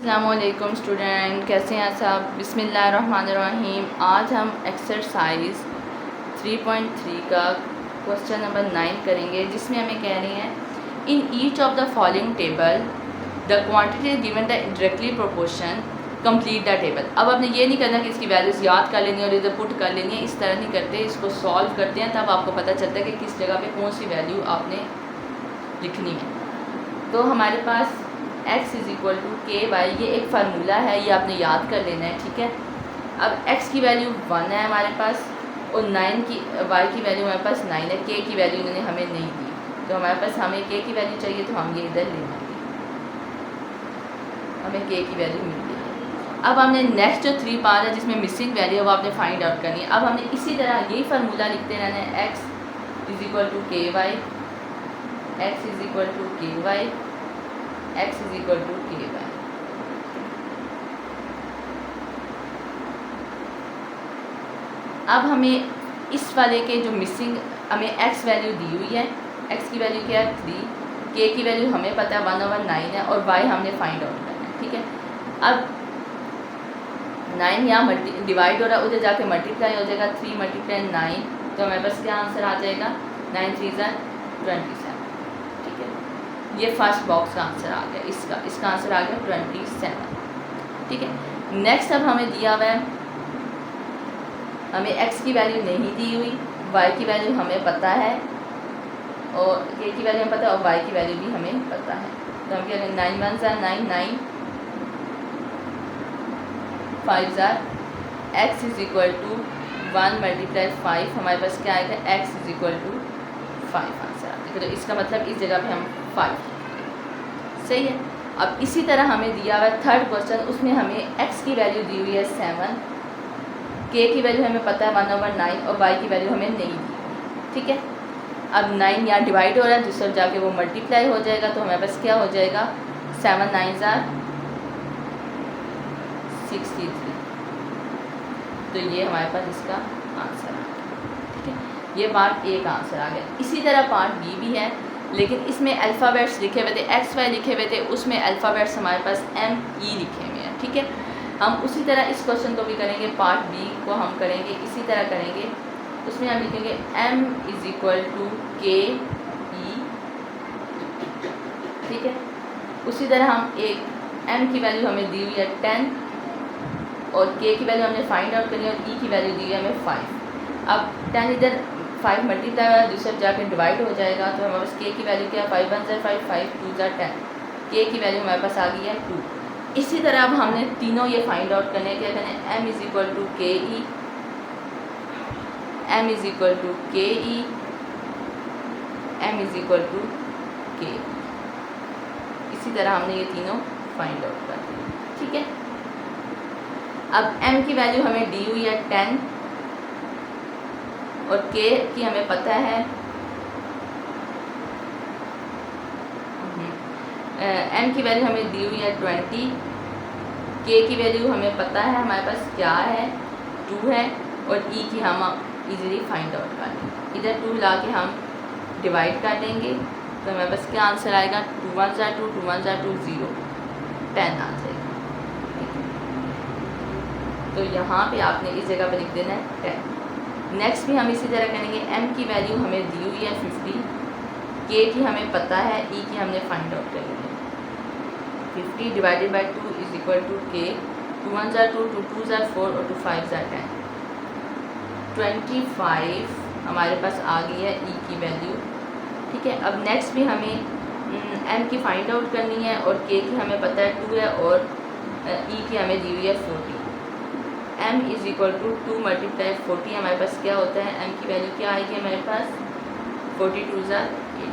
अस्सलामुअलैकुम स्टूडेंट, कैसे हैं सब। बिस्मिल्लाहिर्रहमानिर्रहीम। आज हम एक्सरसाइज 3.3 का क्वेश्चन नंबर 9 करेंगे, जिसमें हमें कह रही हैं in each of the following table the quantity is given the directly proportion, complete the table. अब आपने ये नहीं करना कि इसकी वैल्यूज़ याद कर लेनी और इधर पुट कर लेनी है, इस तरह नहीं करते। इसको सॉल्व करते हैं तब आपको पता चलता है कि किस जगह पे कौन सी वैल्यू आपने लिखनी है। तो हमारे पास x is equal to k Y, ये एक फार्मूला है, ये आपने याद कर लेना है, ठीक है। अब x की वैल्यू 1 है हमारे पास और 9 की y की वैल्यू हमारे पास 9 है। k की वैल्यू इन्होंने हमें नहीं दी, तो हमारे पास हमें k की वैल्यू चाहिए, तो हम ये इधर ले लेंगे, हमें k की वैल्यू मिल गई। अब हमने नेक्स्ट जो 3 पार्ट है जिसमें मिसिंग वैल्यू है वो आपने फाइंड आउट करनी है। अब हमने इसी तरह यही फार्मूला लिखते रहना है, x is equal to k y, x is equal to k y, x is equal to k y. अब हमें इस वाले के जो मिसिंग हमें x वैल्यू दी हुई है, x की वैल्यू क्या है 3, k की वैल्यू हमें पता है 1/9 है और y हमने फाइंड आउट करना है, ठीक है। अब 9 यहाँ डिवाइड हो रहा है, उधर जाके मल्टीप्लाई हो जाएगा, 3 × 9, तो हमारे पास क्या आंसर आ जाएगा 9 × 3 = 27। ये फर्स्ट बॉक्स का आंसर आ गया, इसका आंसर आ गया 27, ठीक है। नेक्स्ट अब हमें दिया हुआ है, हमें x की वैल्यू नहीं दी हुई, y की वैल्यू हमें पता है और k की वैल्यू हमें पता है और y की वैल्यू भी हमें पता है। तो हम क्या करेंगे 9 × 1 = 9, 9 5 = x इज़ इक्वल टू 1 × 5, हमारे पास क्या आएगा x is equal to 5 answer आता है। तो इसका मतलब इस जगह पे हम 5, सही है। अब इसी तरह हमें दिया हुआ है थर्ड क्वेश्चन, उसमें हमें x की वैल्यू दी हुई है 7, k की वैल्यू हमें पता है 1/9 और y की वैल्यू हमें नहीं दी, ठीक है। अब 9 यहाँ डिवाइड हो रहा है, दूसरा जाके वो मल्टीप्लाई हो जाएगा, तो हमारे पास क्या हो जाएगा 7 × 9 = 63, तो ये हमारे पास इसका आंसर आ गया, ठीक है। ये पार्ट ए का आंसर आ गया। इसी तरह पार्ट बी भी है, लेकिन इसमें अल्फ़ाबेट्स लिखे हुए थे, एक्स वाई लिखे हुए थे, उसमें अल्फ़ाबेट्स हमारे पास एम ई लिखे हुए हैं, ठीक है। हम उसी तरह इस क्वेश्चन को भी करेंगे, पार्ट बी को हम करेंगे इसी तरह करेंगे। उसमें हम लिखेंगे m इज़ इक्वल टू के ई, ठीक है। उसी तरह हम एक m की वैल्यू हमें दी हुई है 10 और k की वैल्यू हमने फाइंड आउट करनी है और e की वैल्यू दी है हमें 5। अब 10 इधर 5 मल्टीप्लाई हुआ है, दूसरे जाके डिवाइड हो जाएगा, तो हमारे पास k की वैल्यू क्या है 5 × 1 = 5, 5 × 2 = 10, k की वैल्यू हमारे पास आ गई है 2। इसी तरह अब हमने तीनों ये फाइंड आउट करने हैं, क्या करना है m इज़ इक्वल टू के ई, m इज़ इक्वल टू के ई, m इज़ इक्वल टू के। इसी तरह हमने ये तीनों फाइंड आउट कर दिए, ठीक है। अब m की वैल्यू हमें दी हुई है 10 और k की हमें पता है m की वैल्यू हमें दी हुई है 20, k की वैल्यू हमें पता है हमारे पास क्या है 2 है और e की हम इजीली फाइंड आउट कर लेंगे। इधर 2 ला के हम डिवाइड कर देंगे, तो हमारे पास क्या आंसर आएगा 2 × 1 = 2, 2 × 1 = 2, 0, 10 आ जाएगा, ठीक है। तो यहाँ पे आपने इस जगह पे लिख देना है 10। नेक्स्ट भी हम इसी तरह करेंगे, m की वैल्यू हमें दी हुई है 50, k की हमें पता है, e की हमने फाइंड आउट कर ली है। 50 divided by 2 is equal to k, 2 × 1 = 2, 2 × 2 = 4 और 2 × 5 = 10, 25 हमारे पास आ गई है e की वैल्यू, ठीक है। अब नेक्स्ट भी हमें m की फाइंड आउट करनी है और k की हमें पता है 2 है और e की हमें दी हुई है 40। m इज़ इक्वल टू 2 × 40, हमारे पास क्या होता है m की वैल्यू क्या आएगी हमारे पास 42 = 80,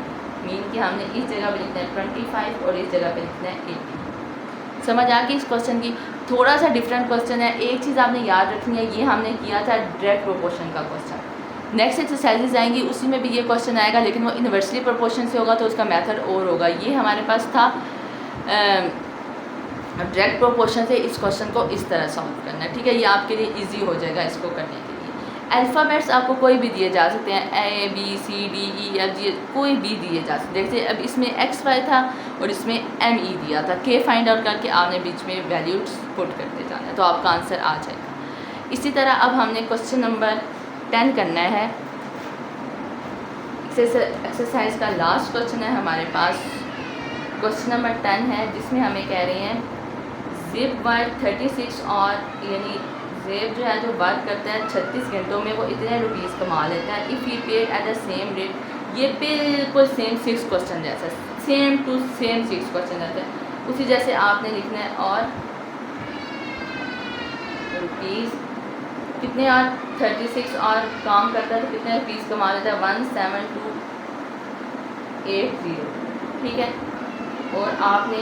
मीन कि हमने इस जगह पे लिखना है 25 और इस जगह पे लिखना है 80। समझ आ गई इस क्वेश्चन की। थोड़ा सा डिफरेंट क्वेश्चन है, एक चीज़ आपने याद रखनी है, ये हमने किया था डायरेक्ट प्रोपोर्शन का क्वेश्चन। नेक्स्ट एक्सरसाइजेज आएंगी उसी में भी ये क्वेश्चन आएगा, लेकिन वो इन्वर्सली प्रोपोर्शन से होगा तो उसका मेथड और होगा। ये हमारे पास था डायरेक्ट प्रोपोर्शन से इस क्वेश्चन को इस तरह सॉल्व करना है, ठीक है। ये आपके लिए ईजी हो जाएगा इसको करने के लिए। अल्फ़ाबेट्स आपको कोई भी दिए जा सकते हैं, A B C D E F G, कोई भी दिए जा सकते हैं। जैसे अब इसमें XY था और इसमें ME दिया था, K फाइंड आउट करके आपने बीच में वैल्यूज पुट करते जाना है तो आपका आंसर आ जाएगा। इसी तरह अब हमने क्वेश्चन नंबर 10 करना है। एक्सरसाइज का लास्ट क्वेश्चन है हमारे पास, क्वेश्चन नंबर 10 है, जिसमें हमें कह रहे हैं ज़ेब वर्क 36 और यानी ज़ेब जो है जो वर्क करता है 36 घंटों में वो इतने रुपीज़ कमा लेता है if he paid at the same rate. ये बिल्कुल सेम 6 क्वेश्चन जैसा, सेम टू सेम 6 क्वेश्चन रहता है, उसी जैसे आपने लिखना है। और रुपीज़ कितने और 36 और काम करता है तो कितने रुपीज़ कमा लेता है 17280, ठीक है। और आपने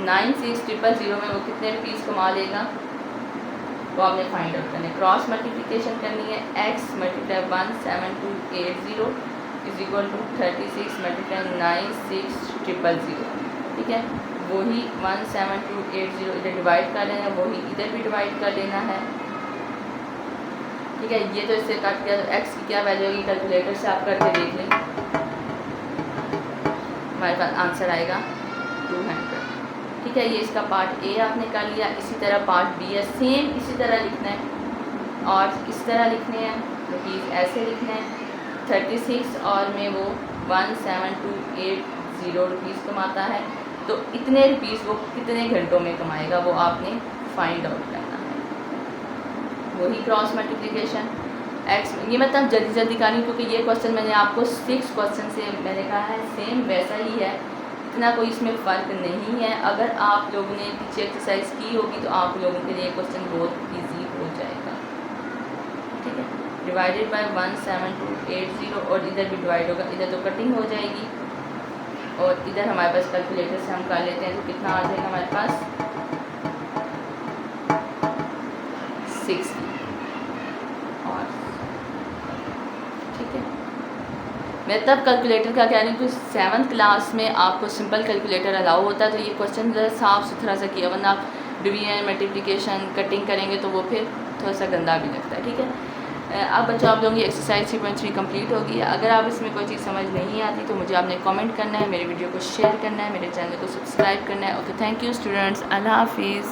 96000 में वो कितने रुपीज़ कमा लेगा वो आपने फाइंड आउट करना है। क्रॉस मल्टीप्लिकेशन करनी है, x multiply 17280 is equal to 36 multiply 96000, ठीक है। वही 17280 इधर डिवाइड कर लेना है, वही इधर भी डिवाइड कर लेना है, ठीक है। ये तो इससे कट गया तो x की क्या वैल्यू होगी कैलकुलेटर से आप करके देख लें, हमारे पास आंसर आएगा 200, ठीक है। ये इसका पार्ट ए आपने कर लिया। इसी तरह पार्ट बी है, सेम इसी तरह लिखना है और इस तरह लिखने हैं, रुपीज़ ऐसे लिखना है 36 और में वो 17280 रुपीज़ कमाता है तो इतने रुपीज़ वो कितने घंटों में कमाएगा वो आपने फाइंड आउट करना है। वही क्रॉस मल्टीप्लिकेशन एक्स, ये मतलब जल्दी जल्दी करनी क्योंकि ये क्वेश्चन मैंने आपको 6 क्वेश्चन से मैंने कहा है सेम वैसा ही है, इतना कोई इसमें फ़र्क नहीं है। अगर आप लोगों ने पीछे एक्सरसाइज की होगी तो आप लोगों के लिए क्वेश्चन बहुत इजी हो जाएगा, ठीक है। डिवाइडेड बाय 17280 और इधर भी डिवाइड होगा, इधर तो कटिंग हो जाएगी और इधर हमारे पास कैलकुलेटर से हम कर लेते हैं तो कितना आ जाएगा हमारे पास 60 और, ठीक है। मैं तब कैलकुलेटर का कह रही हूँ कि 7th क्लास में आपको सिंपल कैलकुलेटर अलाउ होता है तो ये क्वेश्चन जो है साफ़ सुथरा सा किया, वरना आप डिवीजन मल्टीप्लिकेशन कटिंग करेंगे तो वो फिर थोड़ा सा गंदा भी लगता है, ठीक है। अब बच्चों आप लोगों की एक्सरसाइज 3.3 कंप्लीट होगी। अगर आप इसमें कोई चीज़ समझ नहीं आती तो मुझे आपने कमेंट करना है, मेरे वीडियो को शेयर करना है, मेरे चैनल को सब्सक्राइब करना है। ओके, थैंक यू स्टूडेंट्स, अल्लाह हाफिज़।